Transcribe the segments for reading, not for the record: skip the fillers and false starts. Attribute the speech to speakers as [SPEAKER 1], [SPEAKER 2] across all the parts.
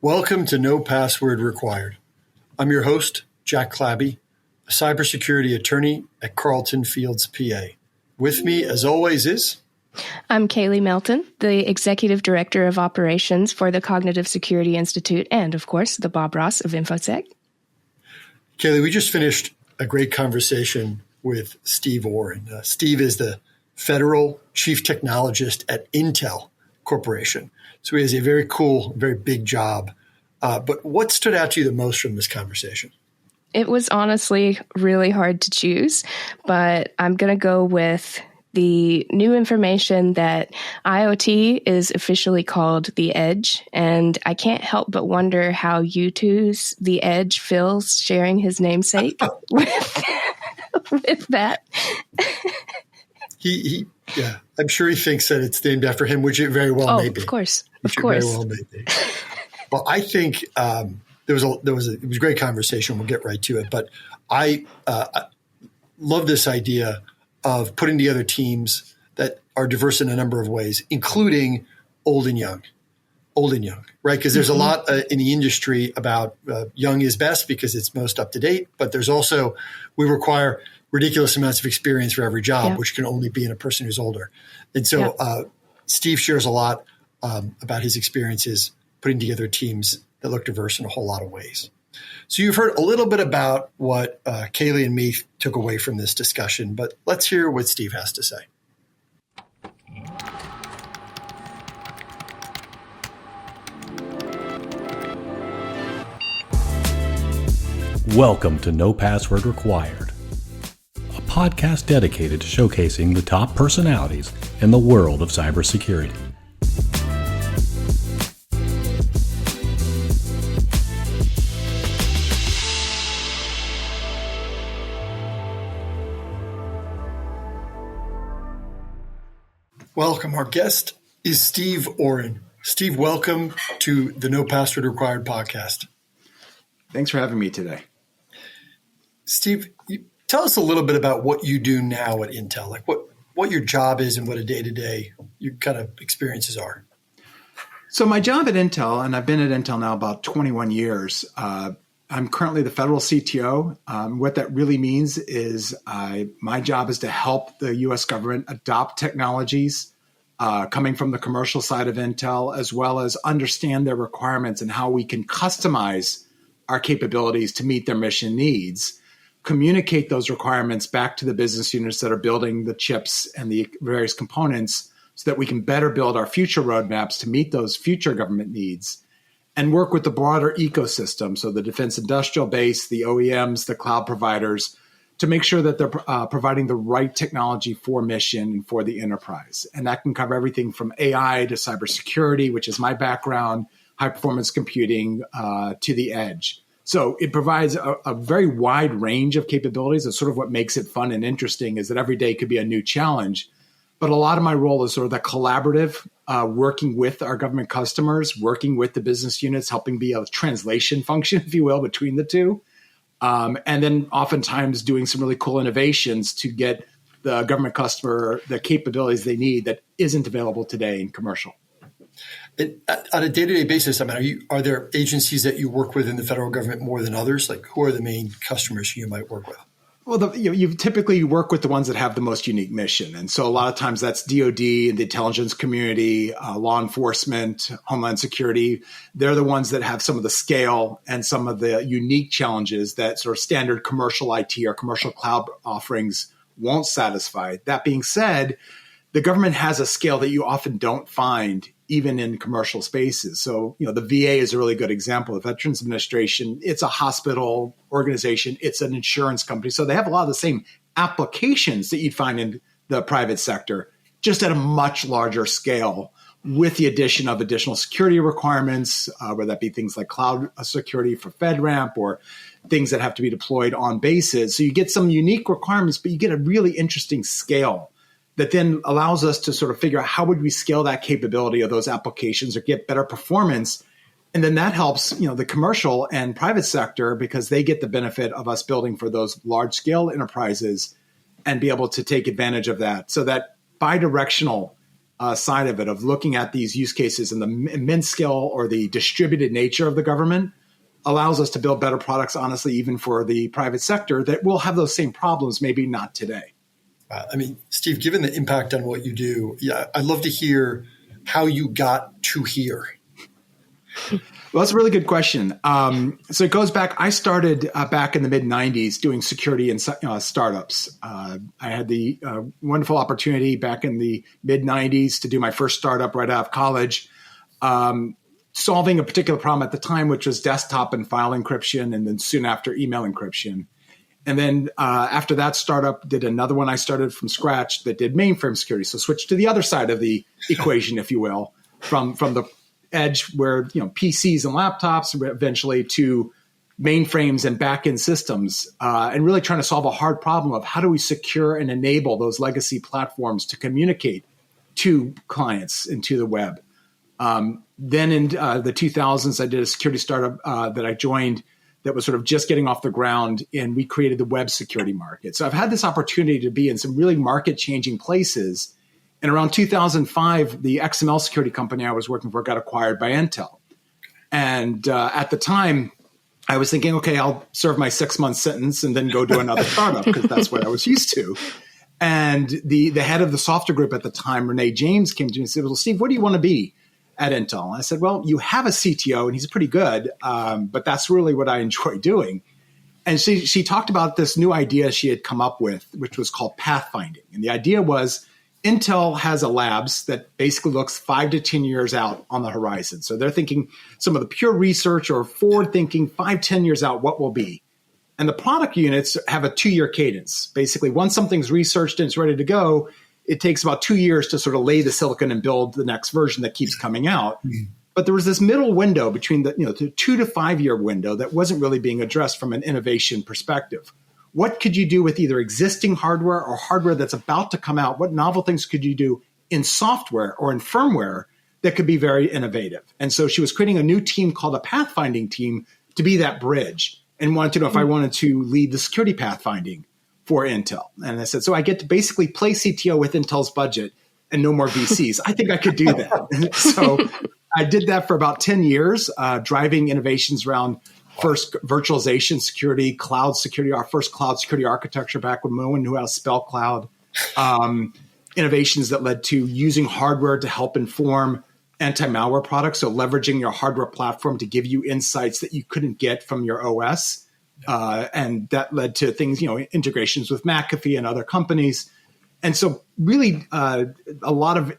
[SPEAKER 1] Welcome to No Password Required. I'm your host, Jack Clabby, a cybersecurity attorney at Carlton Fields, PA. With me, as always, is...
[SPEAKER 2] I'm Kayley Melton, the Executive Director of Operations for the Cognitive Security Institute and, of course, the Bob Ross of InfoSec.
[SPEAKER 1] Kayley, we just finished a great conversation with Steve Orrin. Steve is the Federal Chief Technologist at Intel Corporation. So he has a very cool, very big job. But what stood out to you the most from this conversation?
[SPEAKER 2] It was honestly really hard to choose, but I'm going to go with the new information that IoT is officially called the Edge. And I can't help but wonder how U2's The Edge feels sharing his namesake with that.
[SPEAKER 1] Yeah, I'm sure he thinks that it's named after him, which it very well may be.
[SPEAKER 2] Of course.
[SPEAKER 1] Very well may be. Well, I think it was a great conversation. We'll get right to it. But I love this idea of putting together teams that are diverse in a number of ways, including old and young, right? Because there's a lot in the industry about young is best because it's most up to date. But there's also, we require ridiculous amounts of experience for every job, which can only be in a person who's older. And so Steve shares a lot about his experiences putting together teams that look diverse in a whole lot of ways. So you've heard a little bit about what Kayley and me took away from this discussion, but let's hear what Steve has to say.
[SPEAKER 3] Welcome to No Password Required, a podcast dedicated to showcasing the top personalities in the world of cybersecurity.
[SPEAKER 1] Welcome. Our guest is Steve Orrin. Steve, welcome to the No Password Required podcast.
[SPEAKER 4] Thanks for having me today.
[SPEAKER 1] Steve, tell us a little bit about what you do now at Intel, like what your job is and what a day-to-day your kind of experiences are.
[SPEAKER 4] So my job at Intel, and I've been at Intel now about 21 years, I'm currently the federal CTO. What that really means is my job is to help the U.S. government adopt technologies coming from the commercial side of Intel, as well as understand their requirements and how we can customize our capabilities to meet their mission needs, communicate those requirements back to the business units that are building the chips and the various components so that we can better build our future roadmaps to meet those future government needs, and work with the broader ecosystem, so the defense industrial base, the OEMs, the cloud providers, to make sure that they're providing the right technology for mission and for the enterprise. And that can cover everything from AI to cybersecurity, which is my background, high-performance computing, to the edge. So it provides a very wide range of capabilities. That's sort of what makes it fun and interesting, is that every day could be a new challenge. But a lot of my role is sort of that collaborative, working with our government customers, working with the business units, helping be a translation function, if you will, between the two. And then oftentimes doing some really cool innovations to get the government customer the capabilities they need that isn't available today in commercial.
[SPEAKER 1] On a day-to-day basis, I mean, are there agencies that you work with in the federal government more than others? Like, who are the main customers you might work with?
[SPEAKER 4] Well, you typically work with the ones that have the most unique mission. And so a lot of times that's DOD and the intelligence community, law enforcement, Homeland Security. They're the ones that have some of the scale and some of the unique challenges that sort of standard commercial IT or commercial cloud offerings won't satisfy. That being said, the government has a scale that you often don't find even in commercial spaces. So, the VA is a really good example. The Veterans Administration, it's a hospital organization. It's an insurance company. So they have a lot of the same applications that you'd find in the private sector, just at a much larger scale, with the addition of additional security requirements, whether that be things like cloud security for FedRAMP or things that have to be deployed on bases. So you get some unique requirements, but you get a really interesting scale that then allows us to sort of figure out how would we scale that capability of those applications or get better performance. And then that helps, the commercial and private sector, because they get the benefit of us building for those large scale enterprises and be able to take advantage of that. So that bidirectional side of it, of looking at these use cases and the immense scale or the distributed nature of the government, allows us to build better products, honestly, even for the private sector that will have those same problems, maybe not today.
[SPEAKER 1] I mean, Steve, given the impact on what you do, I'd love to hear how you got to here.
[SPEAKER 4] Well, that's a really good question. So it goes back. I started back in the mid-'90s doing security in startups. I had the wonderful opportunity back in the mid-'90s to do my first startup right out of college, solving a particular problem at the time, which was desktop and file encryption, and then soon after email encryption. And then after that startup, did another one I started from scratch that did mainframe security. So switched to the other side of the equation, if you will, from the edge where, PCs and laptops eventually to mainframes and back-end systems, and really trying to solve a hard problem of how do we secure and enable those legacy platforms to communicate to clients and to the web. Then in the 2000s, I did a security startup that I joined that was sort of just getting off the ground, and we created the web security market. So I've had this opportunity to be in some really market-changing places. And around 2005, the XML security company I was working for got acquired by Intel. And at the time, I was thinking, okay, I'll serve my 6-month sentence and then go do another startup because that's what I was used to. And the head of the software group at the time, Renee James, came to me and said, well, Steve, what do you want to be at Intel? And I said, well, you have a CTO and he's pretty good, but that's really what I enjoy doing. And she talked about this new idea she had come up with, which was called pathfinding. And the idea was Intel has a labs that basically looks 5 to 10 years out on the horizon. So they're thinking some of the pure research or forward thinking 5, 10 years out, what will be. And the product units have a 2-year cadence. Basically, once something's researched and it's ready to go, it takes about 2 years to sort of lay the silicon and build the next version that keeps coming out. Mm-hmm. But there was this middle window between the 2 to 5 year window that wasn't really being addressed from an innovation perspective. What could you do with either existing hardware or hardware that's about to come out? What novel things could you do in software or in firmware that could be very innovative? And so she was creating a new team called a pathfinding team to be that bridge, and wanted to know if I wanted to lead the security pathfinding for Intel. And I said, so I get to basically play CTO with Intel's budget and no more VCs. I think I could do that. So I did that for about 10 years, driving innovations around first virtualization security, cloud security, our first cloud security architecture back when no one knew how to spell cloud, innovations that led to using hardware to help inform anti-malware products. So leveraging your hardware platform to give you insights that you couldn't get from your OS. And that led to things, integrations with McAfee and other companies. And so really a lot of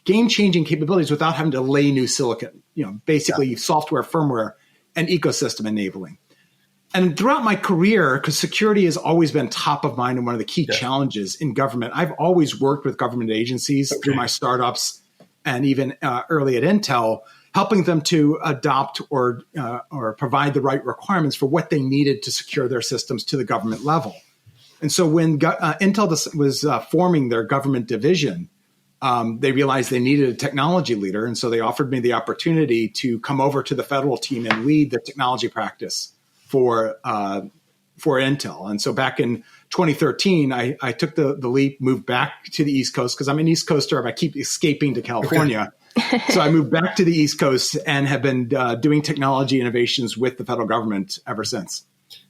[SPEAKER 4] game-changing capabilities without having to lay new silicon, basically software, firmware, and ecosystem enabling. And throughout my career, because security has always been top of mind and one of the key challenges in government, I've always worked with government agencies through my startups and even early at Intel, helping them to adopt or provide the right requirements for what they needed to secure their systems to the government level. And so when Intel was forming their government division, they realized they needed a technology leader. And so they offered me the opportunity to come over to the federal team and lead the technology practice for Intel. And so back in 2013, I took the leap, moved back to the East Coast because I'm an East Coaster, but I keep escaping to California. Okay. So I moved back to the East Coast and have been doing technology innovations with the federal government ever since.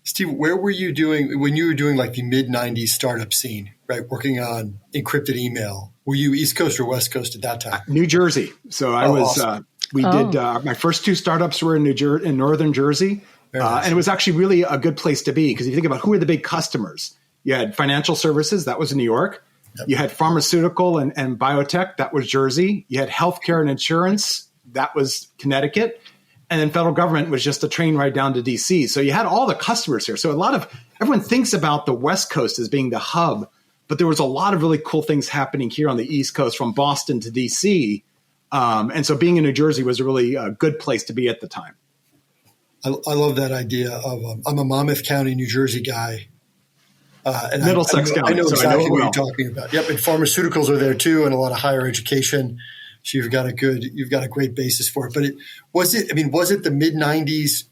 [SPEAKER 1] Steve, where were you doing when you were doing like the mid-'90s startup scene, right? Working on encrypted email. Were you East Coast or West Coast at that time?
[SPEAKER 4] New Jersey. So I was. Awesome. We did my first 2 startups were in Northern Jersey, nice. And it was actually really a good place to be because if you think about who are the big customers, you had financial services, that was in New York. Yep. You had pharmaceutical and biotech, that was Jersey. You had healthcare and insurance, that was Connecticut. And then federal government was just a train ride down to DC. So you had all the customers here. So everyone thinks about the West Coast as being the hub, but there was a lot of really cool things happening here on the East Coast from Boston to DC. And so being in New Jersey was a really good place to be at the time.
[SPEAKER 1] I love that idea of I'm a Monmouth County, New Jersey guy. And
[SPEAKER 4] Middlesex County.
[SPEAKER 1] I know exactly what you're talking about. Yep, and pharmaceuticals are there too, and a lot of higher education. So you've got a great basis for it. But was it the mid-'90s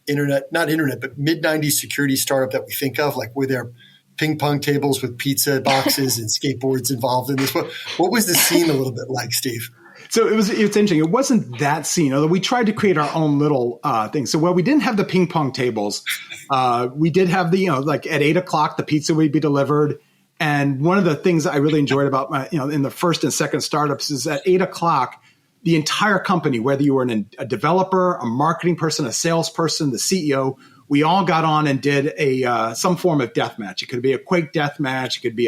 [SPEAKER 1] but mid-'90s security startup that we think of? Like were there ping pong tables with pizza boxes and skateboards involved in this. What was the scene a little bit like, Steve?
[SPEAKER 4] So it's interesting. It wasn't that scene, although we tried to create our own little thing. So while we didn't have the ping pong tables, we did have the, like at 8:00, the pizza would be delivered. And one of the things I really enjoyed about my, in the first and second startups is at 8:00, the entire company, whether you were a developer, a marketing person, a salesperson, the CEO, we all got on and did some form of death match. It could be a Quake death match. It could be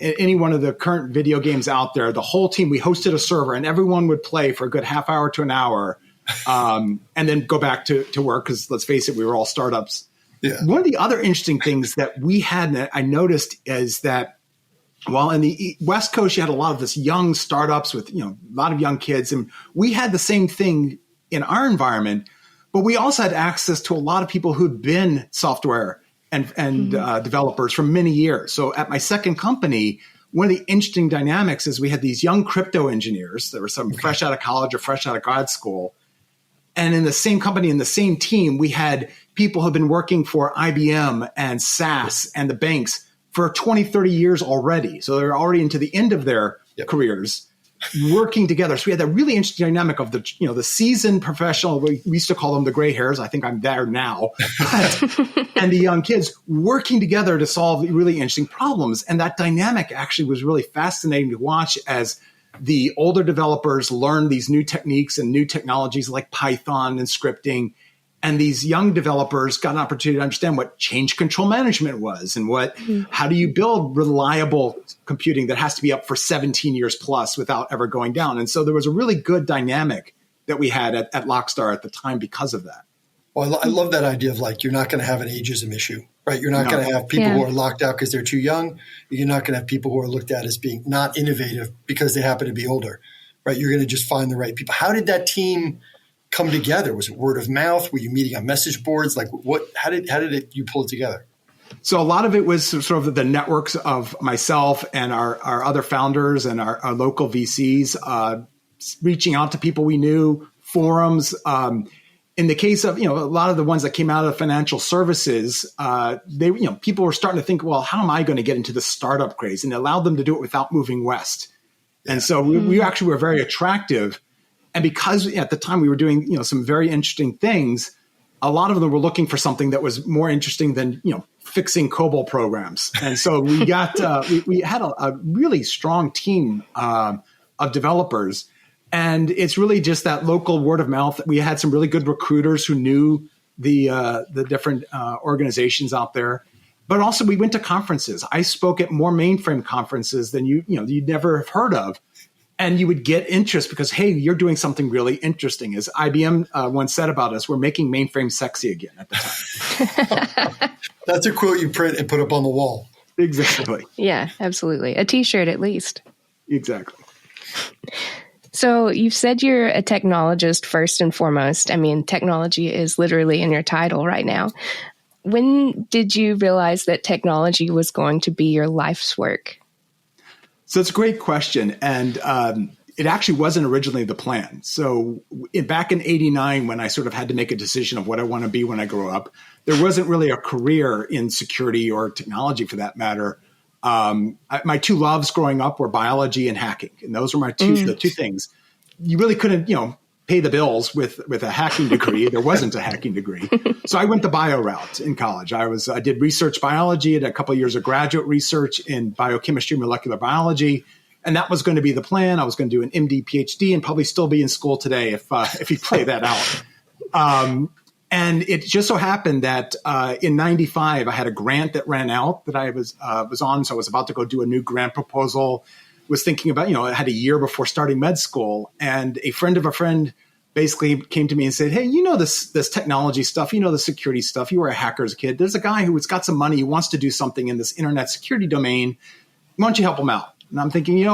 [SPEAKER 4] any one of the current video games out there. The whole team, we hosted a server, and everyone would play for a good half hour to an hour, and then go back to work. Because let's face it, we were all startups. Yeah. One of the other interesting things that we had, and I noticed, is that while in the West Coast, you had a lot of this young startups with a lot of young kids, and we had the same thing in our environment. But we also had access to a lot of people who'd been software and developers for many years. So at my second company, one of the interesting dynamics is we had these young crypto engineers that were some fresh out of college or fresh out of grad school. And in the same company, in the same team, we had people who've been working for IBM and SAS and the banks for 20, 30 years already. So they're already into the end of their careers, working together. So we had that really interesting dynamic of the seasoned professional. We used to call them the gray hairs. I think I'm there now. And the young kids working together to solve really interesting problems. And that dynamic actually was really fascinating to watch as the older developers learned these new techniques and new technologies like Python and scripting. And these young developers got an opportunity to understand what change control management was and how do you build reliable computing that has to be up for 17 years plus without ever going down. And so there was a really good dynamic that we had at Lockstar at the time because of that.
[SPEAKER 1] Well, I love that idea of you're not going to have an ageism issue, right? You're not going to have people who are locked out because they're too young. You're not going to have people who are looked at as being not innovative because they happen to be older, right? You're going to just find the right people. How did that team come together? Was it word of mouth? Were you meeting on message boards? How did you pull it together?
[SPEAKER 4] So a lot of it was sort of the networks of myself and our other founders and our local VCs, reaching out to people we knew, forums. In the case of, a lot of the ones that came out of financial services, people were starting to think, well, how am I going to get into the startup craze? And it allowed them to do it without moving west. And so we actually were very attractive. And because at the time we were doing, some very interesting things, a lot of them were looking for something that was more interesting than, fixing COBOL programs. And so we got, we had a really strong team of developers. And it's really just that local word of mouth. We had some really good recruiters who knew the different organizations out there. But also we went to conferences. I spoke at more mainframe conferences than you'd never have heard of. And you would get interest because, hey, you're doing something really interesting. As IBM once said about us, we're making mainframe sexy again at the time.
[SPEAKER 1] That's a quote you print and put up on the wall.
[SPEAKER 4] Exactly.
[SPEAKER 2] Yeah, absolutely. A T-shirt at least.
[SPEAKER 4] Exactly.
[SPEAKER 2] So you've said you're a technologist first and foremost. I mean, technology is literally in your title right now. When did you realize that technology was going to be your life's work?
[SPEAKER 4] So it's a great question. And it actually wasn't originally the plan. So back in '89, when I sort of had to make a decision of what I want to be when I grow up, there wasn't really a career in security or technology for that matter. My two loves growing up were biology and hacking. And those were the two things. You really couldn't, pay the bills with a hacking degree. There wasn't a hacking degree. So I went the bio route in college. I did research biology, did a couple of years of graduate research in biochemistry, molecular biology. And that was going to be the plan. I was going to do an MD, PhD, and probably still be in school today if you play that out. And it just so happened that in '95, I had a grant that ran out that I was on. So I was about to go do a new grant proposal, was thinking about, I had a year before starting med school. And a friend of a friend basically came to me and said, hey, this technology stuff, the security stuff. You were a hacker as a kid. There's a guy who's got some money who wants to do something in this internet security domain. Why don't you help him out? And I'm thinking,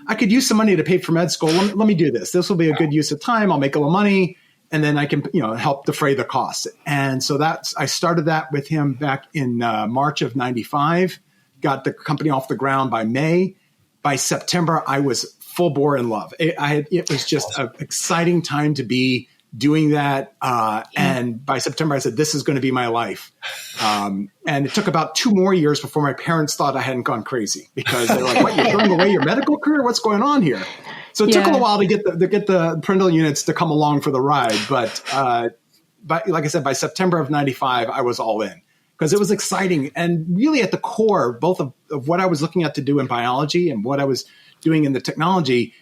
[SPEAKER 4] I could use some money to pay for med school. Let me do this. This will be a good use of time. I'll make a little money. And then I can, help defray the costs. And so I started that with him back in March of '95, got the company off the ground by May. By September, I was full bore in love. It was just an exciting time to be doing that. And by September, I said, this is going to be my life. And it took about 2 more years before my parents thought I hadn't gone crazy, because they were like, what, you're throwing away your medical career? What's going on here? So it took a little while to get the parental units to come along for the ride. But like I said, by September of 95, I was all in, because it was exciting. And really at the core, both of what I was looking at to do in biology and what I was doing in the technology,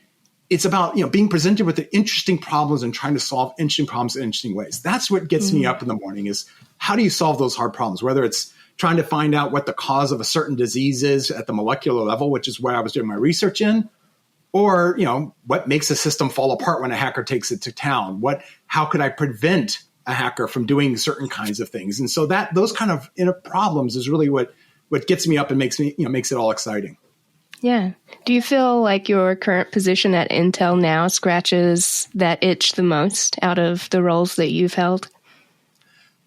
[SPEAKER 4] it's about, being presented with the interesting problems and trying to solve interesting problems in interesting ways. That's what gets me up in the morning, is how do you solve those hard problems? Whether it's trying to find out what the cause of a certain disease is at the molecular level, which is where I was doing my research in, or, what makes a system fall apart when a hacker takes it to town? How could I prevent a hacker from doing certain kinds of things? And so those kind of inner problems is really what gets me up and makes it all exciting.
[SPEAKER 2] Yeah. Do you feel like your current position at Intel now scratches that itch the most out of the roles that you've held?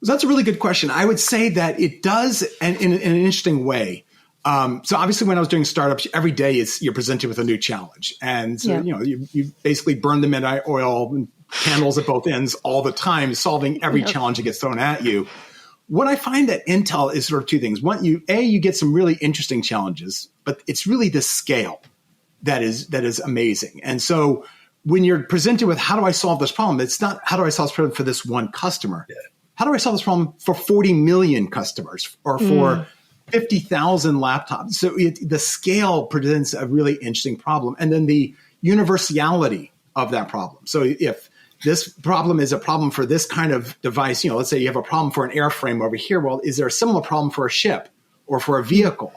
[SPEAKER 4] That's a really good question. I would say that it does, and in an interesting way. So obviously when I was doing startups, every day you're presented with a new challenge. And so, you basically burn the midnight oil and candles at both ends all the time, solving every challenge that gets thrown at you. What I find at Intel is sort of 2 things. One, you get some really interesting challenges, but it's really the scale that is amazing. And so when you're presented with, how do I solve this problem? It's not, how do I solve this problem for this one customer? Yeah. How do I solve this problem for 40 million customers or for 50,000 laptops? So the scale presents a really interesting problem. And then the universality of that problem. So if this problem is a problem for this kind of device, let's say you have a problem for an airframe over here. Well, is there a similar problem for a ship or for a vehicle?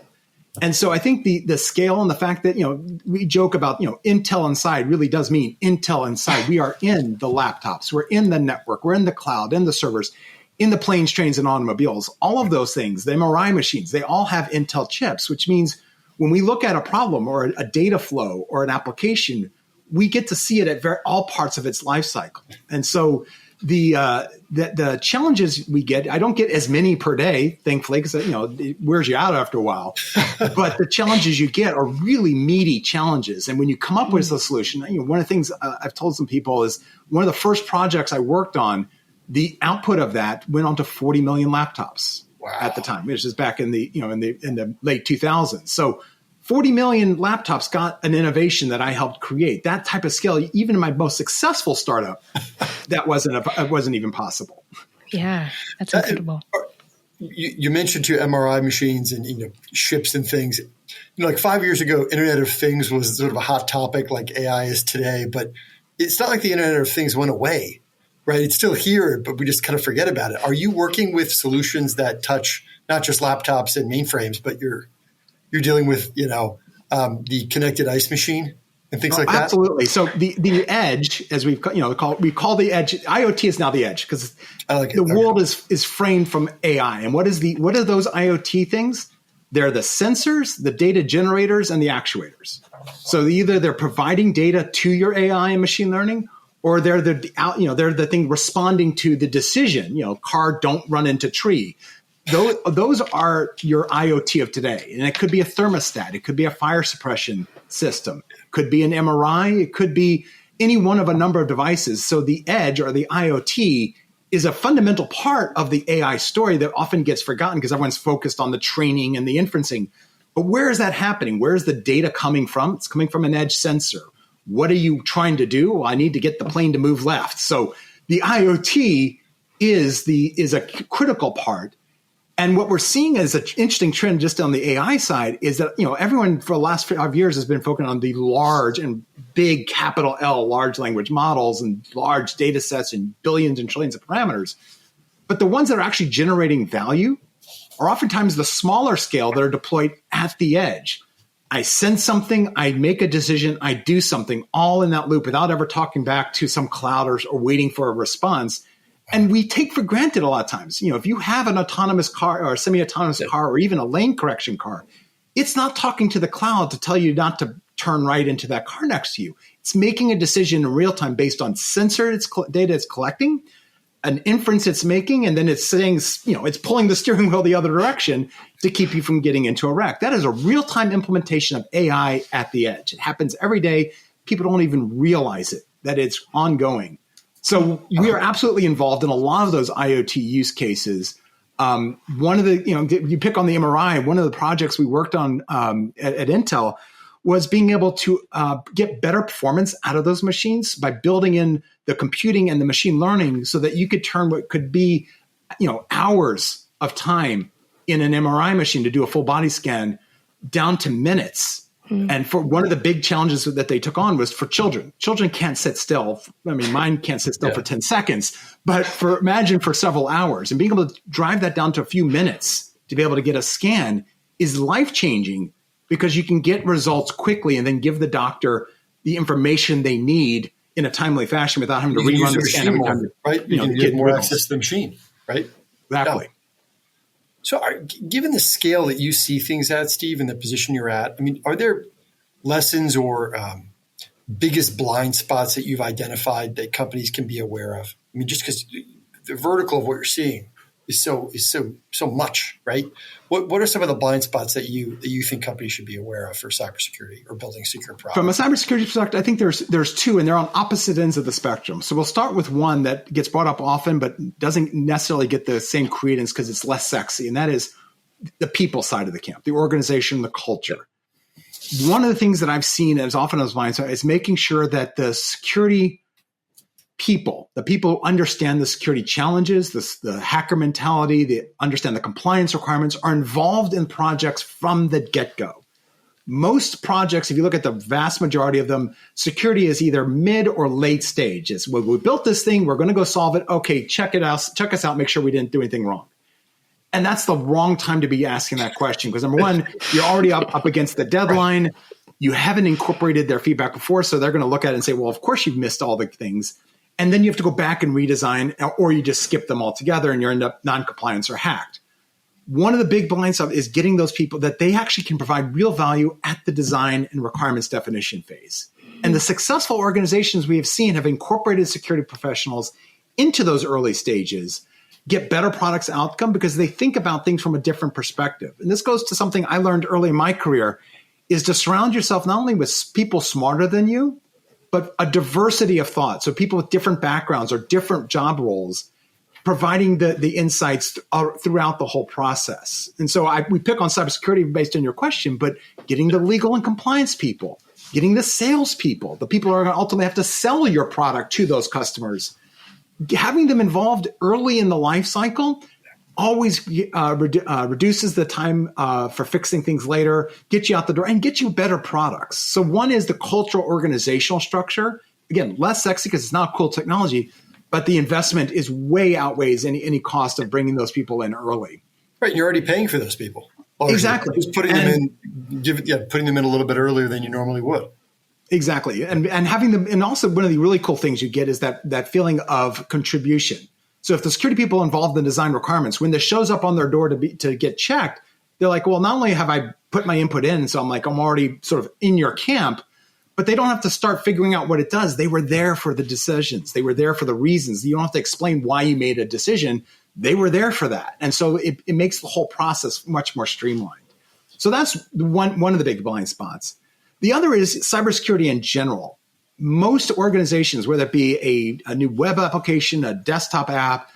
[SPEAKER 4] And so I think the scale and the fact that, we joke about, Intel Inside really does mean Intel Inside. We are in the laptops, we're in the network, we're in the cloud, in the servers, in the planes, trains, and automobiles. All of those things, the MRI machines, they all have Intel chips, which means when we look at a problem or a data flow or an application, we get to see it at all parts of its life cycle. And so the challenges we get, I don't get as many per day, thankfully, because it wears you out after a while. But the challenges you get are really meaty challenges. And when you come up with a solution, one of the things I've told some people is one of the first projects I worked on, the output of that went on to 40 million laptops at the time, which is back in the late 2000s. So 40 million laptops got an innovation that I helped create. That type of scale, even in my most successful startup, that wasn't even possible.
[SPEAKER 2] Yeah, that's incredible.
[SPEAKER 1] You mentioned too MRI machines and ships and things. Like 5 years ago, Internet of Things was sort of a hot topic, like AI is today. But it's not like the Internet of Things went away, right? It's still here, but we just kind of forget about it. Are you working with solutions that touch not just laptops and mainframes, but you're dealing with, the connected ice machine and things like that?
[SPEAKER 4] Absolutely. So the edge, as we call the edge, IoT is now the edge, because the world is framed from AI. And what are those IoT things? They're the sensors, the data generators, and the actuators. So either they're providing data to your AI and machine learning, or they're the thing responding to the decision. Car, don't run into tree. Those are your IoT of today. And it could be a thermostat. It could be a fire suppression system. It could be an MRI. It could be any one of a number of devices. So the edge, or the IoT, is a fundamental part of the AI story that often gets forgotten because everyone's focused on the training and the inferencing. But where is that happening? Where is the data coming from? It's coming from an edge sensor. What are you trying to do? Well, I need to get the plane to move left. So the IoT is a critical part. And what we're seeing as an interesting trend just on the AI side is that, everyone for the last 5 years has been focusing on the large and big capital L large language models and large data sets and billions and trillions of parameters. But the ones that are actually generating value are oftentimes the smaller scale that are deployed at the edge. I send something, I make a decision, I do something, all in that loop without ever talking back to some cloud or waiting for a response. And we take for granted a lot of times, if you have an autonomous car or a semi-autonomous car or even a lane correction car, it's not talking to the cloud to tell you not to turn right into that car next to you. It's making a decision in real time based on sensor data it's collecting, an inference it's making, and then it's saying, it's pulling the steering wheel the other direction to keep you from getting into a wreck. That is a real-time implementation of AI at the edge. It happens every day. People don't even realize it, that it's ongoing. So we are absolutely involved in a lot of those IoT use cases. One of the, you pick on the MRI, one of the projects we worked on at Intel was being able to get better performance out of those machines by building in the computing and the machine learning so that you could turn what could be, hours of time in an MRI machine to do a full body scan down to minutes. And for one of the big challenges that they took on was for children. Children can't sit still. I mean, mine can't sit still for 10 seconds, but imagine for several hours. And being able to drive that down to a few minutes to be able to get a scan is life-changing because you can get results quickly and then give the doctor the information they need in a timely fashion without having to rerun the scan every time.
[SPEAKER 1] Right? You can get more access to the machine, right?
[SPEAKER 4] Exactly.
[SPEAKER 1] Yeah. So given the scale that you see things at, Steve, and the position you're at, I mean, are there lessons or biggest blind spots that you've identified that companies can be aware of? I mean, just because the vertical of what you're seeing is so much, right? What are some of the blind spots that you think companies should be aware of for cybersecurity or building secure products?
[SPEAKER 4] From a cybersecurity perspective, I think there's two, and they're on opposite ends of the spectrum. So we'll start with one that gets brought up often, but doesn't necessarily get the same credence because it's less sexy, and that is the people side of the camp, the organization, the culture. One of the things that I've seen as often as blind spot is making sure that the security people, the people who understand the security challenges, the hacker mentality, they understand the compliance requirements, are involved in projects from the get-go. Most projects, if you look at the vast majority of them, security is either mid or late stage. It's, well, we built this thing, we're going to go solve it. Okay, check us out, make sure we didn't do anything wrong. And that's the wrong time to be asking that question because, number one, you're already up against the deadline. Right. You haven't incorporated their feedback before, so they're going to look at it and say, well, of course you've missed all the things. And then you have to go back and redesign, or you just skip them altogether and you end up non-compliance or hacked. One of the big blind spots is getting those people that they actually can provide real value at the design and requirements definition phase. And the successful organizations we have seen have incorporated security professionals into those early stages, get better products outcome because they think about things from a different perspective. And this goes to something I learned early in my career, is to surround yourself not only with people smarter than you, but a diversity of thought. So people with different backgrounds or different job roles, providing the insights throughout the whole process. And so we pick on cybersecurity based on your question, but getting the legal and compliance people, getting the sales people, the people who are going to ultimately have to sell your product to those customers, having them involved early in the life cycle always reduces the time for fixing things later, get you out the door, and get you better products. So one is the cultural organizational structure. Again, less sexy because it's not cool technology, but the investment is way outweighs any cost of bringing those people in early.
[SPEAKER 1] Right, you're already paying for those people.
[SPEAKER 4] Exactly.
[SPEAKER 1] Just putting them in a little bit earlier than you normally would.
[SPEAKER 4] Exactly. And having them, and also one of the really cool things you get is that feeling of contribution. So if the security people involved in design requirements, when this shows up on their door to get checked, they're like, well, not only have I put my input in, so I'm already sort of in your camp, but they don't have to start figuring out what it does. They were there for the decisions. They were there for the reasons. You don't have to explain why you made a decision. They were there for that. And so it makes the whole process much more streamlined. So that's one of the big blind spots. The other is cybersecurity in general. Most organizations, whether it be a new web application, a desktop app,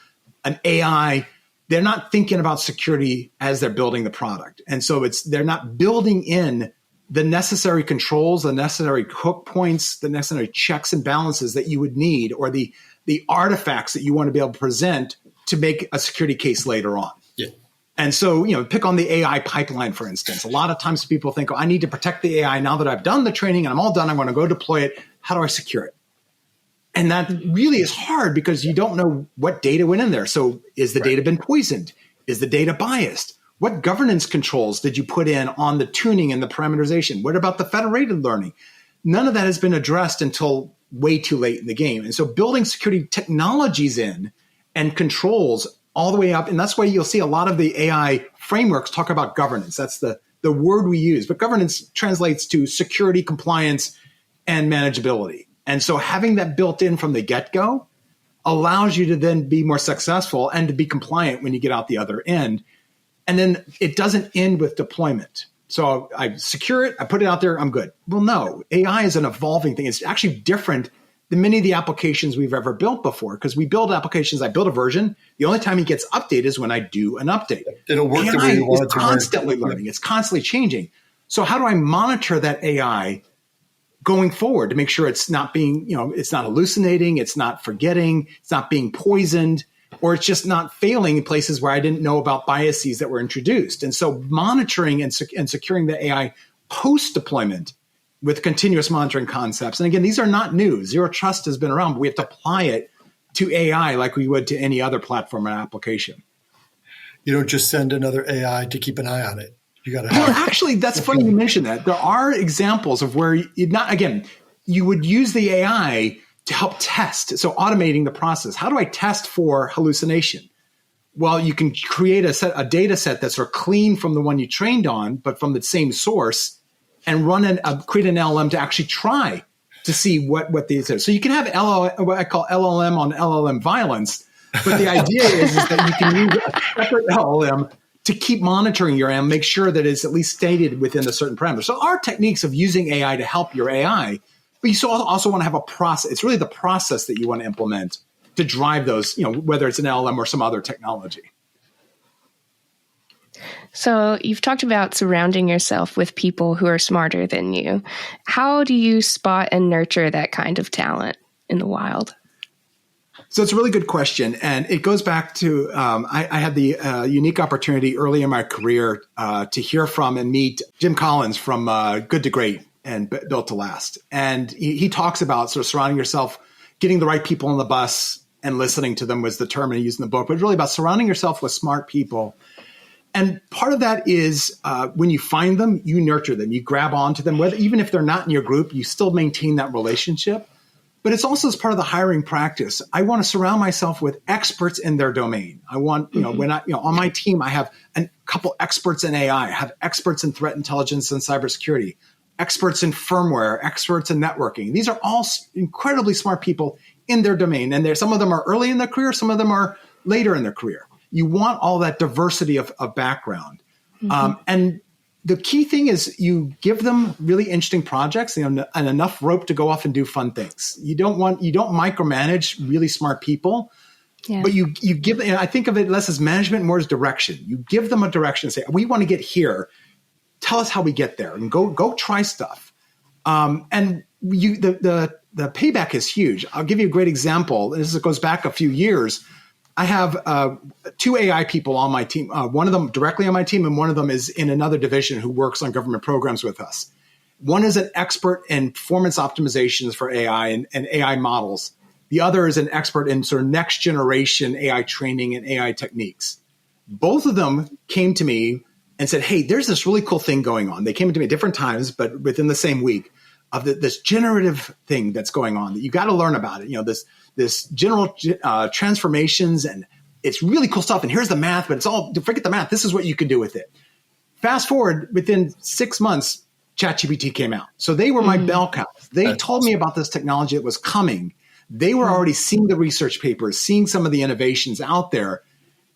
[SPEAKER 4] an AI, they're not thinking about security as they're building the product. And so they're not building in the necessary controls, the necessary hook points, the necessary checks and balances that you would need, or the artifacts that you want to be able to present to make a security case later on.
[SPEAKER 1] Yeah.
[SPEAKER 4] And so, pick on the AI pipeline, for instance. A lot of times people think, I need to protect the AI. Now that I've done the training and I'm all done, I'm going to go deploy it. How do I secure it? And that really is hard because you don't know what data went in there. So is the data been poisoned? Is the data biased? What governance controls did you put in on the tuning and the parameterization? What about the federated learning? None of that has been addressed until way too late in the game. And so building security technologies in and controls all the way up. And that's why you'll see a lot of the AI frameworks talk about governance. That's the word we use. But governance translates to security, compliance, and manageability. And so having that built in from the get-go allows you to then be more successful and to be compliant when you get out the other end. And then it doesn't end with deployment. So I secure it, I put it out there, I'm good. Well, no, AI is an evolving thing. It's actually different many of the applications we've ever built before. Because we build applications, I build a version. The only time it gets updated is when I do an update.
[SPEAKER 1] It'll work
[SPEAKER 4] AI
[SPEAKER 1] the way you want it to work.
[SPEAKER 4] It's constantly learning. It's constantly changing. So how do I monitor that AI going forward to make sure it's not being, it's not hallucinating, it's not forgetting, it's not being poisoned, or it's just not failing in places where I didn't know about biases that were introduced. And so monitoring and securing the AI post-deployment with continuous monitoring concepts. And again, these are not new. Zero trust has been around, but we have to apply it to AI like we would to any other platform or application.
[SPEAKER 1] You don't just send another AI to keep an eye on it. You got to
[SPEAKER 4] Well, actually, that's funny you mentioned that. There are examples of where you would use the AI to help test. So automating the process. How do I test for hallucination? Well, you can create a data set that's sort of clean from the one you trained on, but from the same source, and create an LLM to actually try to see what these are. So you can have what I call LLM on LLM violence, but the idea is that you can use a separate LLM to keep monitoring your AI, make sure that it's at least stated within a certain parameter. So our techniques of using AI to help your AI, but you also want to have a process. It's really the process that you want to implement to drive those, whether it's an LLM or some other technology.
[SPEAKER 2] So you've talked about surrounding yourself with people who are smarter than you. How do you spot and nurture that kind of talent in the wild?
[SPEAKER 4] So it's a really good question. And it goes back to, I had the unique opportunity early in my career to hear from and meet Jim Collins from Good to Great and Built to Last. And he talks about sort of surrounding yourself, getting the right people on the bus and listening to them was the term he used in the book, but it's really about surrounding yourself with smart people. And part of that is when you find them, you nurture them, you grab onto them, even if they're not in your group, you still maintain that relationship. But it's also as part of the hiring practice. I want to surround myself with experts in their domain. I want, on my team, I have a couple experts in AI, I have experts in threat intelligence and cybersecurity, experts in firmware, experts in networking. These are all incredibly smart people in their domain. And some of them are early in their career, some of them are later in their career. You want all that diversity of background. And the key thing is you give them really interesting projects and enough rope to go off and do fun things. You don't micromanage really smart people, but you give, and I think of it less as management, more as direction. You give them a direction and say, we want to get here. Tell us how we get there and go try stuff. And the payback is huge. I'll give you a great example. This goes back a few years. I have two AI people on my team, one of them directly on my team, and one of them is in another division who works on government programs with us. One is an expert in performance optimizations for AI and AI models. The other is an expert in sort of next generation AI training and AI techniques. Both of them came to me and said, hey, there's this really cool thing going on. They came to me at different times, but within the same week of this generative thing that's going on that you got to learn about it. This general transformations, and it's really cool stuff. And here's the math, but forget the math. This is what you can do with it. Fast forward, within 6 months, ChatGPT came out. So they were my bell cows. They told me about this technology that was coming. They were already seeing the research papers, seeing some of the innovations out there,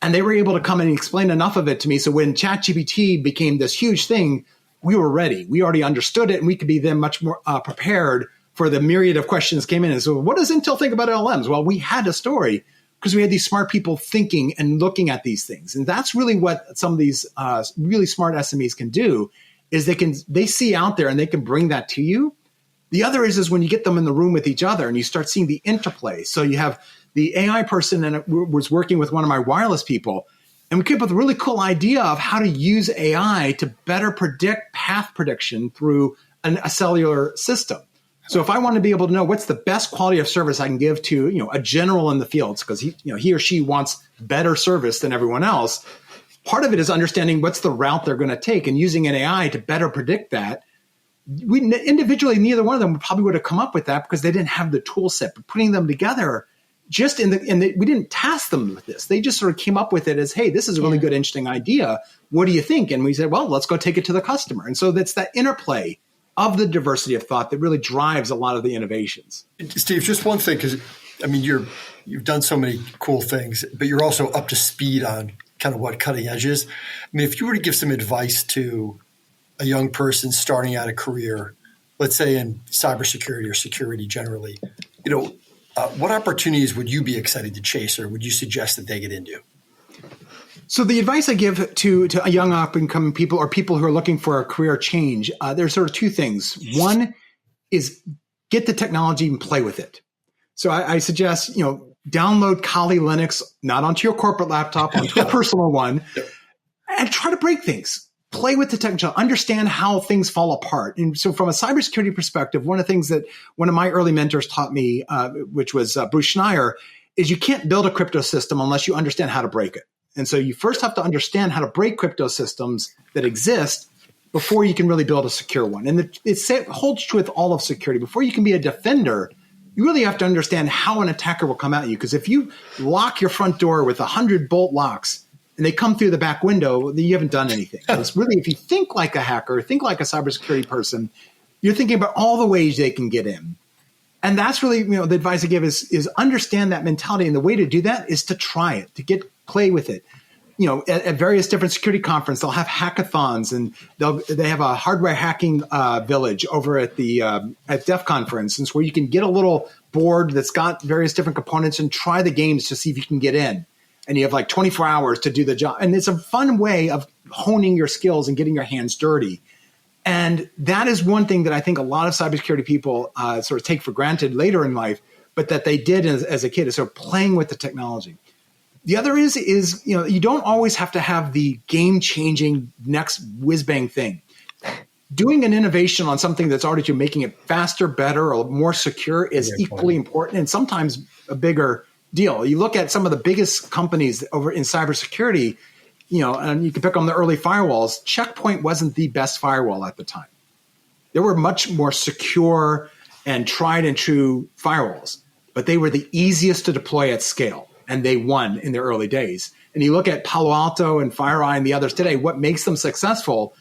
[SPEAKER 4] and they were able to come in and explain enough of it to me. So when ChatGPT became this huge thing, we were ready. We already understood it, and we could be then much more prepared for the myriad of questions came in. And so what does Intel think about LLMs? Well, we had a story because we had these smart people thinking and looking at these things. And that's really what some of these really smart SMEs can do is they see out there and they can bring that to you. The other is when you get them in the room with each other and you start seeing the interplay. So you have the AI person and was working with one of my wireless people, and we came up with a really cool idea of how to use AI to better predict path prediction through a cellular system. So if I want to be able to know what's the best quality of service I can give to, a general in the fields, because he or she wants better service than everyone else, part of it is understanding what's the route they're going to take and using an AI to better predict that. We individually, neither one of them probably would have come up with that because they didn't have the tool set. But putting them together, we didn't task them with this. They just sort of came up with it as, hey, this is a really good, interesting idea. What do you think? And we said, well, let's go take it to the customer. And so that's that interplay of the diversity of thought that really drives a lot of the innovations.
[SPEAKER 1] Steve, just one thing, because you've done so many cool things, but you're also up to speed on kind of what cutting edge is. If you were to give some advice to a young person starting out a career, let's say in cybersecurity or security generally, what opportunities would you be excited to chase, or would you suggest that they get into?
[SPEAKER 4] So the advice I give to a young up-and-coming people or people who are looking for a career change, there's sort of two things. One is get the technology and play with it. So I suggest, download Kali Linux, not onto your corporate laptop, onto a personal one, and try to break things. Play with the technology, understand how things fall apart. And so from a cybersecurity perspective, one of the things that one of my early mentors taught me, which was Bruce Schneier, is you can't build a crypto system unless you understand how to break it. And so you first have to understand how to break crypto systems that exist before you can really build a secure one. And it holds true with all of security. Before you can be a defender, you really have to understand how an attacker will come at you. Because if you lock your front door with 100 bolt locks and they come through the back window, then you haven't done anything. It's really, if you think like a hacker, think like a cybersecurity person, you're thinking about all the ways they can get in. And that's really, the advice I give is understand that mentality. And the way to do that is to try it, to play with it. At various different security conferences, they'll have hackathons, and they have a hardware hacking village over at the at DEF Con, for instance, where you can get a little board that's got various different components and try the games to see if you can get in. And you have like 24 hours to do the job. And it's a fun way of honing your skills and getting your hands dirty. And that is one thing that I think a lot of cybersecurity people sort of take for granted later in life, but that they did as a kid, is sort of playing with the technology. The other is you don't always have to have the game-changing next whiz-bang thing. Doing an innovation on something that's already making it faster, better, or more secure is equally important, and sometimes a bigger deal. You look at some of the biggest companies over in cybersecurity, and you can pick on the early firewalls. Check Point wasn't the best firewall at the time. There were much more secure and tried and true firewalls, but they were the easiest to deploy at scale. And they won in their early days. And you look at Palo Alto and FireEye and the others today, what makes them successful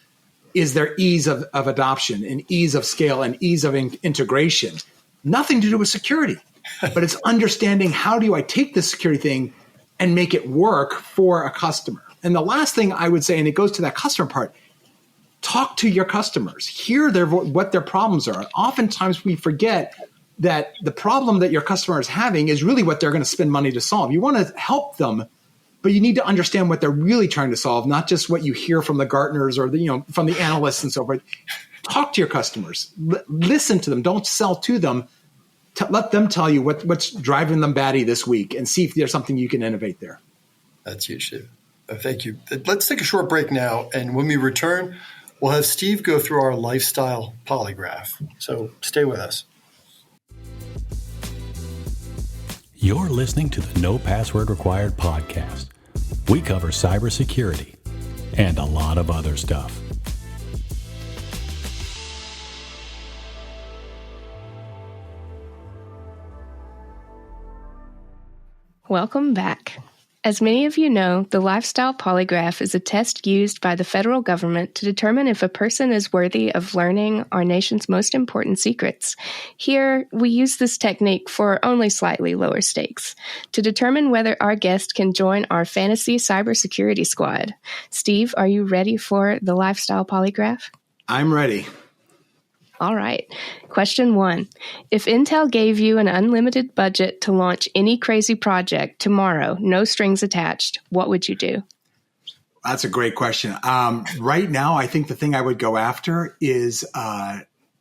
[SPEAKER 4] is their ease of adoption and ease of scale and ease of integration. Nothing to do with security, but it's understanding how do I take this security thing and make it work for a customer. And the last thing I would say, and it goes to that customer part, talk to your customers, hear what their problems are. Oftentimes we forget that the problem that your customer is having is really what they're going to spend money to solve. You want to help them, but you need to understand what they're really trying to solve, not just what you hear from the Gartners or from the analysts and so forth. Talk to your customers, listen to them, don't sell to them. Let them tell you what's driving them batty this week, and see if there's something you can innovate there.
[SPEAKER 1] That's huge, Steve. Thank you. Let's take a short break now, and when we return, we'll have Steve go through our lifestyle polygraph. So stay with us.
[SPEAKER 3] You're listening to the No Password Required podcast. We cover cybersecurity and a lot of other stuff.
[SPEAKER 2] Welcome back. As many of you know, the Lifestyle Polygraph is a test used by the federal government to determine if a person is worthy of learning our nation's most important secrets. Here, we use this technique for only slightly lower stakes to determine whether our guest can join our fantasy cybersecurity squad. Steve, are you ready for the Lifestyle Polygraph?
[SPEAKER 4] I'm ready.
[SPEAKER 2] All right. Question 1. If Intel gave you an unlimited budget to launch any crazy project tomorrow, no strings attached, what would you do?
[SPEAKER 4] That's a great question. Right now, I think the thing I would go after is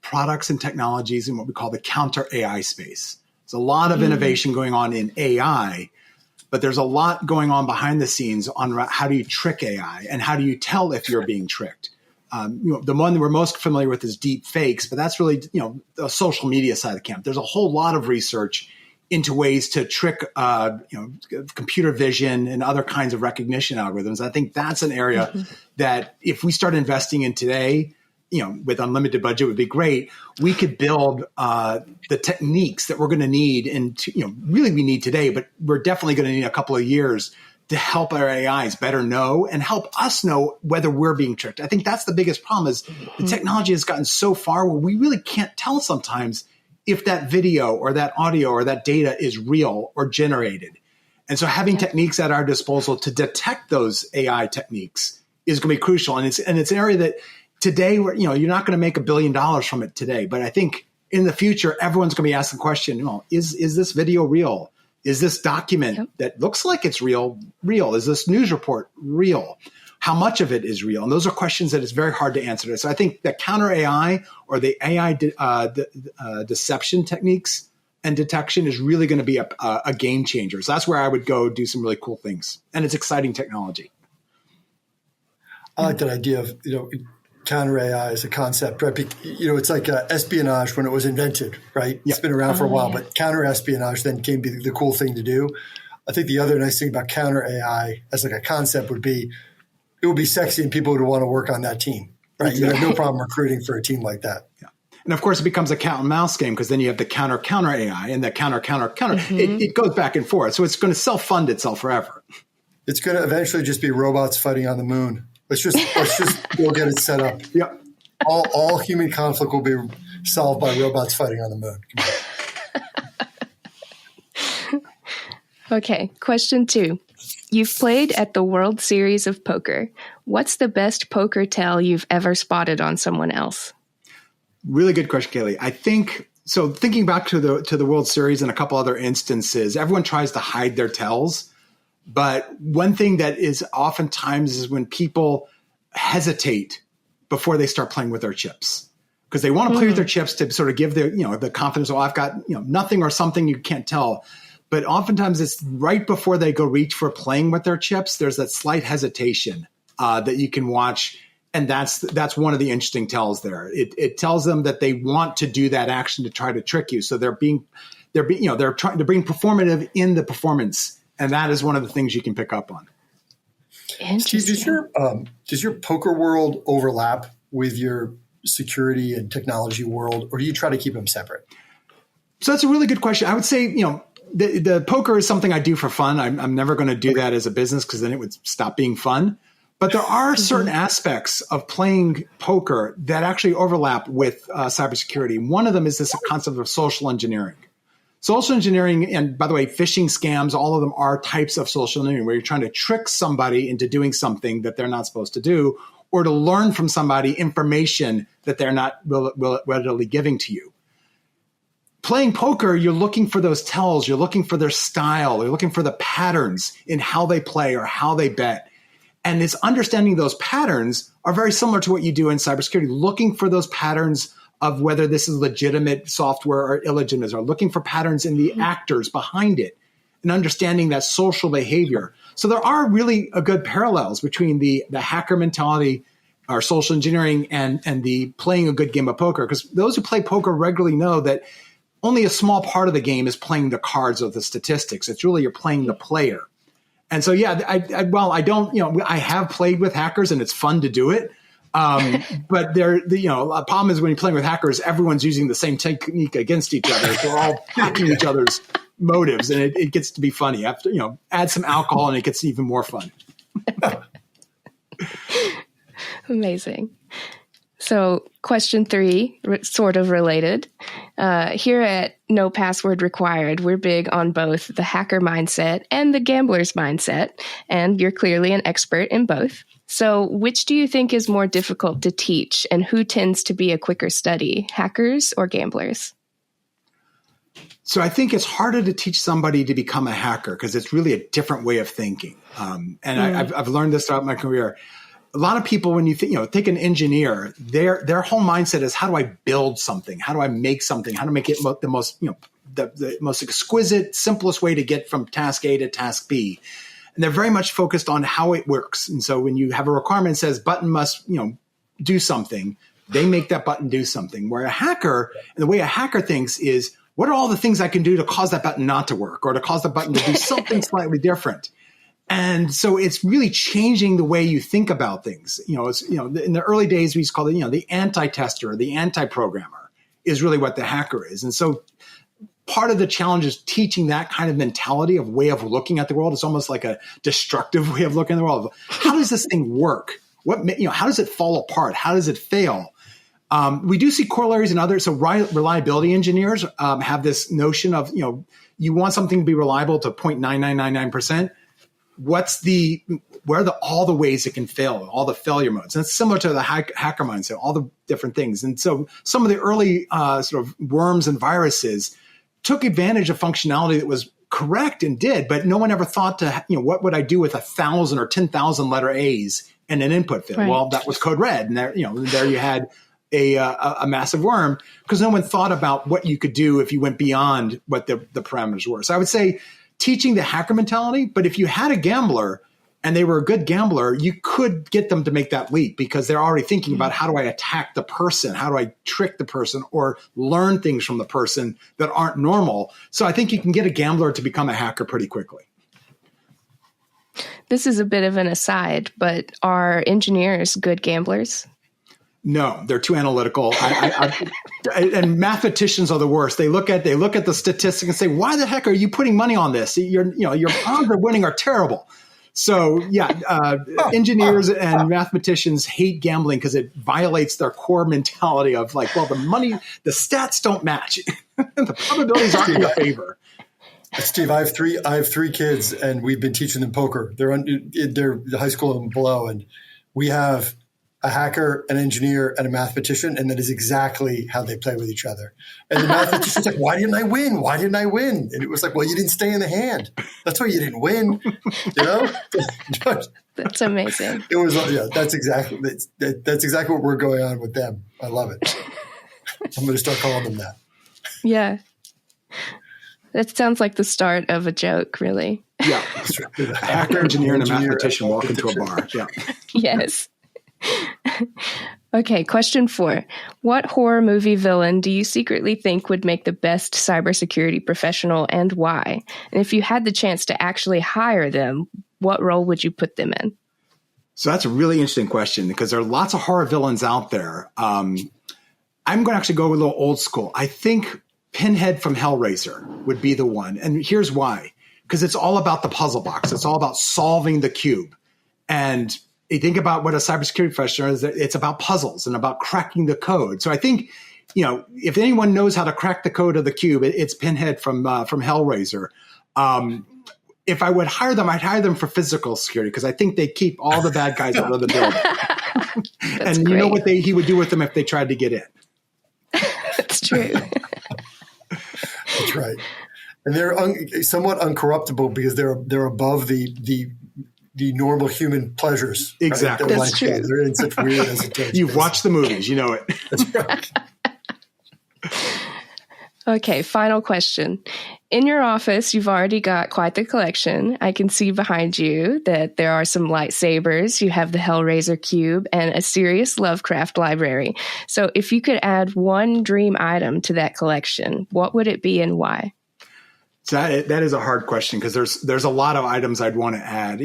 [SPEAKER 4] products and technologies in what we call the counter AI space. There's a lot of innovation going on in AI, but there's a lot going on behind the scenes on how do you trick AI and how do you tell if you're being tricked. The one that we're most familiar with is deep fakes, but that's really, the social media side of the camp. There's a whole lot of research into ways to trick, computer vision and other kinds of recognition algorithms. I think that's an area that if we start investing in today, with unlimited budget would be great. We could build the techniques that we're going to need and, really we need today, but we're definitely going to need a couple of years to help our AIs better know and help us know whether we're being tricked. I think that's the biggest problem is the technology has gotten so far where we really can't tell sometimes if that video or that audio or that data is real or generated. And so having techniques at our disposal to detect those AI techniques is going to be crucial. And it's an area that today, you're not going to make $1 billion from it today. But I think in the future, everyone's going to be asking the question, is this video real? Is this document that looks like it's real? Is this news report real? How much of it is real? And those are questions that it's very hard to answer. So I think the counter AI or the AI deception techniques and detection is really going to be a game changer. So that's where I would go do some really cool things. And it's exciting technology.
[SPEAKER 1] I like that idea of, counter AI as a concept, right? It's like espionage when it was invented, right? It's been around for a while, but counter espionage then came to be the cool thing to do. I think the other nice thing about counter AI as like a concept would be, it would be sexy and people would want to work on that team, right?
[SPEAKER 4] Exactly.
[SPEAKER 1] You have no problem recruiting for a team like that.
[SPEAKER 4] Yeah. And of course, it becomes a cat and mouse game because then you have the counter AI and the counter. It goes back and forth. So it's going to self-fund itself forever.
[SPEAKER 1] It's going to eventually just be robots fighting on the moon. Let's just go get it set up.
[SPEAKER 4] Yep.
[SPEAKER 1] All human conflict will be solved by robots fighting on the moon.
[SPEAKER 2] Okay, question 2. You've played at the World Series of Poker. What's the best poker tell you've ever spotted on someone else?
[SPEAKER 4] Really good question, Kayley. I think so. Thinking back to the World Series and a couple other instances, everyone tries to hide their tells. But one thing that is oftentimes is when people hesitate before they start playing with their chips, because they want to play with their chips to sort of give their, the confidence, I've got, nothing or something you can't tell. But oftentimes it's right before they go reach for playing with their chips, there's that slight hesitation that you can watch. And that's one of the interesting tells there. It tells them that they want to do that action to try to trick you. So they're being performative in the performance. And that is one of the things you can pick up on.
[SPEAKER 1] Steve, does your poker world overlap with your security and technology world, or do you try to keep them separate?
[SPEAKER 4] So that's a really good question. I would say, the poker is something I do for fun. I'm never going to do that as a business because then it would stop being fun. But there are certain aspects of playing poker that actually overlap with cybersecurity. One of them is this concept of social engineering. Social engineering, and by the way, phishing scams, all of them are types of social engineering where you're trying to trick somebody into doing something that they're not supposed to do, or to learn from somebody information that they're not readily giving to you. Playing poker, you're looking for those tells, you're looking for their style, you're looking for the patterns in how they play or how they bet. And it's understanding those patterns are very similar to what you do in cybersecurity, looking for those patterns of whether this is legitimate software or illegitimate, or looking for patterns in the actors behind it and understanding that social behavior. So there are really a good parallels between the hacker mentality or social engineering and the playing a good game of poker, because those who play poker regularly know that only a small part of the game is playing the cards or the statistics. It's really you're playing the player. And so, I have played with hackers and it's fun to do it. But a problem is when you're playing with hackers, everyone's using the same technique against each other. They're all hacking each other's motives, and it gets to be funny. After add some alcohol, and it gets even more fun.
[SPEAKER 2] Amazing. So, question 3, sort of related. Here at No Password Required, we're big on both the hacker mindset and the gambler's mindset, and you're clearly an expert in both. So which do you think is more difficult to teach, and who tends to be a quicker study, hackers or gamblers?
[SPEAKER 4] So I think it's harder to teach somebody to become a hacker because it's really a different way of thinking. I've learned this throughout my career. A lot of people, when you think, take an engineer, their whole mindset is, how do I build something? How do I make something? How to make it look the most, the most exquisite, simplest way to get from task A to task B. And they're very much focused on how it works. And so when you have a requirement that says button must, do something, they make that button do something. Where a hacker, and the way a hacker thinks is, what are all the things I can do to cause that button not to work, or to cause the button to do something slightly different? And so it's really changing the way you think about things. In the early days, we used to call it, the anti-tester, the anti-programmer is really what the hacker is. And so part of the challenge is teaching that kind of mentality of way of looking at the world. It's almost like a destructive way of looking at the world. How does this thing work? How does it fall apart? How does it fail? We do see corollaries in others. So reliability engineers have this notion of, you want something to be reliable to 0.9999%. what are all the ways it can fail, all the failure modes. And it's similar to the hacker mindset, all the different things. And so some of the early sort of worms and viruses took advantage of functionality that was correct and did, but no one ever thought to, what would I do with 1,000 or 10,000 letter A's in an input field? Right. Well, that was code red. And there you had a massive worm, because no one thought about what you could do if you went beyond what the parameters were. So I would say teaching the hacker mentality, but if you had a gambler and they were a good gambler, you could get them to make that leap, because they're already thinking about, how do I attack the person? How do I trick the person or learn things from the person that aren't normal? So I think you can get a gambler to become a hacker pretty quickly.
[SPEAKER 2] This is a bit of an aside, but are engineers good gamblers?
[SPEAKER 4] No, they're too analytical. And mathematicians are the worst. They look at the statistics and say, "Why the heck are you putting money on this? Your odds of winning are terrible." So engineers and mathematicians hate gambling because it violates their core mentality of like, well, the stats don't match. The probabilities aren't in your favor.
[SPEAKER 1] Steve, I have three kids, and we've been teaching them poker. They're high school and below, and we have a hacker, an engineer, and a mathematician, and that is exactly how they play with each other. And the mathematician's like, "Why didn't I win? Why didn't I win?" And it was like, "Well, you didn't stay in the hand. That's why you didn't win."
[SPEAKER 2] That's amazing.
[SPEAKER 1] It was, that's exactly what we're going on with them. I love it. I'm going to start calling them that.
[SPEAKER 2] Yeah. That sounds like the start of a joke, really.
[SPEAKER 4] Yeah. A hacker, engineer, and a mathematician walk into a bar. Yeah.
[SPEAKER 2] Yes. Okay, question 4. What horror movie villain do you secretly think would make the best cybersecurity professional, and why? And if you had the chance to actually hire them, what role would you put them in?
[SPEAKER 4] So that's a really interesting question, because there are lots of horror villains out there. I'm going to actually go a little old school. I think Pinhead from Hellraiser would be the one. And here's why. Because it's all about the puzzle box. It's all about solving the cube. And you think about what a cybersecurity professional is, it's about puzzles and about cracking the code. So I think, if anyone knows how to crack the code of the cube, it's Pinhead from Hellraiser. If I would hire them, I'd hire them for physical security, because I think they keep all the bad guys out of the building. And great. You know what he would do with them if they tried to get in.
[SPEAKER 2] That's true.
[SPEAKER 1] That's right. And they're somewhat uncorruptible, because they're above the normal human pleasures.
[SPEAKER 4] Exactly.
[SPEAKER 1] Right?
[SPEAKER 2] That's true.
[SPEAKER 1] They're in such weird esoteric
[SPEAKER 4] You've watched the movies. You know it.
[SPEAKER 1] That's right.
[SPEAKER 2] Okay, final question. In your office, you've already got quite the collection. I can see behind you that there are some lightsabers. You have the Hellraiser cube and a serious Lovecraft library. So if you could add one dream item to that collection, what would it be and why?
[SPEAKER 4] So that is a hard question, because there's a lot of items I'd want to add.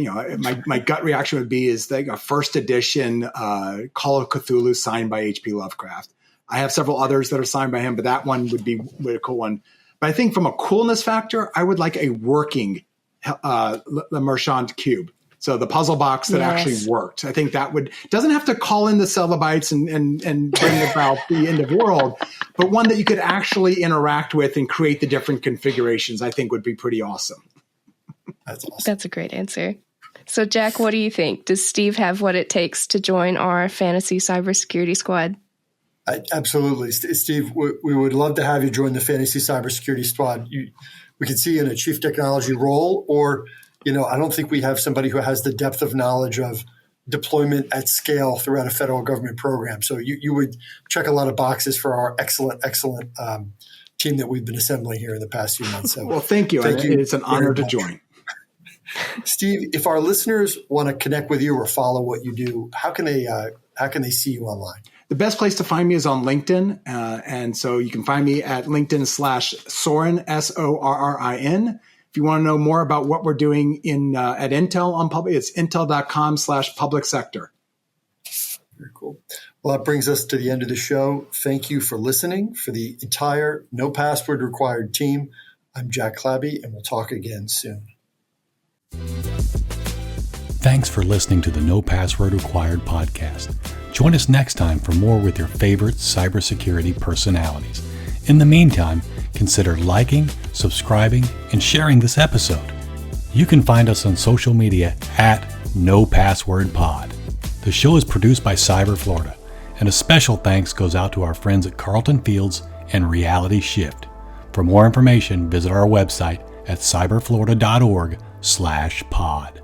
[SPEAKER 4] My gut reaction would be is like a first edition Call of Cthulhu signed by H.P. Lovecraft. I have several others that are signed by him, but that one would be a cool one. But I think from a coolness factor, I would like a working Le Marchand cube. So the puzzle box that actually worked. I think that doesn't have to call in the celebites and bring about the end of the world, but one that you could actually interact with and create the different configurations, I think would be pretty awesome.
[SPEAKER 1] That's awesome.
[SPEAKER 2] That's a great answer. So Jack, what do you think? Does Steve have what it takes to join our fantasy cybersecurity squad?
[SPEAKER 1] Absolutely. Steve, we would love to have you join the fantasy cybersecurity squad. We could see you in a chief technology role, or I don't think we have somebody who has the depth of knowledge of deployment at scale throughout a federal government program. So you would check a lot of boxes for our excellent team that we've been assembling here in the past few months. So
[SPEAKER 4] well, thank you. It's an honor to join.
[SPEAKER 1] Steve, if our listeners want to connect with you or follow what you do, how can they see you online?
[SPEAKER 4] The best place to find me is on LinkedIn. And so you can find me at LinkedIn/Sorin, Sorrin. If you want to know more about what we're doing at Intel on public, it's intel.com/public sector.
[SPEAKER 1] Very cool. Well, that brings us to the end of the show. Thank you for listening. For the entire No Password Required team, I'm Jack Clabby, and we'll talk again soon.
[SPEAKER 3] Thanks for listening to the No Password Required podcast. Join us next time for more with your favorite cybersecurity personalities. In the meantime, consider liking, subscribing, and sharing this episode. You can find us on social media at NoPasswordPod. The show is produced by Cyber Florida, and a special thanks goes out to our friends at Carlton Fields and Reality Shift. For more information, visit our website at cyberflorida.org/pod.